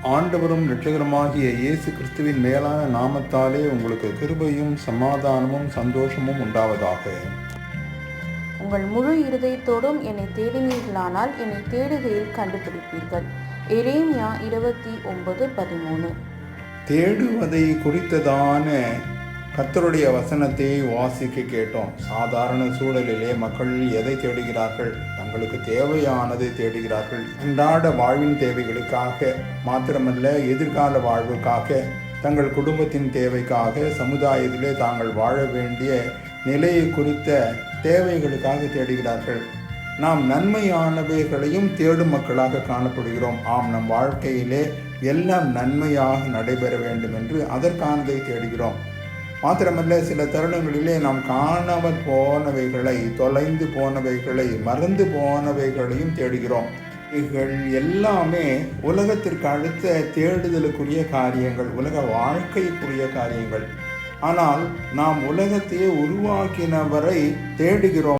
ஆண்டவரும் இரட்சகருமாகிய இயேசு கிறிஸ்துவின் மேலான நாமத்தாலே உங்களுக்கு கிருபையும் சமாதானமும் சந்தோஷமும் உண்டாவதாக. உங்கள் முழு இருதயத்தோடும் என்னை தேடினீர்களானால் என்னை தேடுகையில் கண்டுபிடிப்பீர்கள். எரேமியா 29:13. தேடுவதை குறித்ததான கர்த்தருடைய வசனத்தை வாசிக்க கேட்டோம். சாதாரண சூழலிலே மக்கள் எதை தேடுகிறார்கள்? தங்களுக்கு தேவையானதை தேடுகிறார்கள். அன்றாட வாழ்வின் தேவைகளுக்காக மாத்திரமல்ல, எதிர்கால வாழ்வுக்காக, தங்கள் குடும்பத்தின் தேவைக்காக, சமுதாயத்திலே தாங்கள் வாழ வேண்டிய நிலையை குறித்த தேவைகளுக்காக தேடுகிறார்கள். நாம் நன்மையானவைகளையும் தேடும் மக்களாக காணப்படுகிறோம். நம் வாழ்க்கையிலே எல்லாம் நன்மையாக நடைபெற வேண்டும் என்று அதற்கானதை தேடுகிறோம். மாத்திரமல்ல, சில தருணங்களிலே நாம் காணாமல் போனவைகளை, தொலைந்து போனவைகளை, மறந்து போனவைகளையும் தேடுகிறோம். இவைகள் எல்லாமே உலகத்திற்கு அடுத்த தேடுதலுக்குரிய காரியங்கள், உலக வாழ்க்கைக்குரிய காரியங்கள். ஆனால் நாம் உலகத்தையே உருவாக்கினவரை தேடுகிறோம்.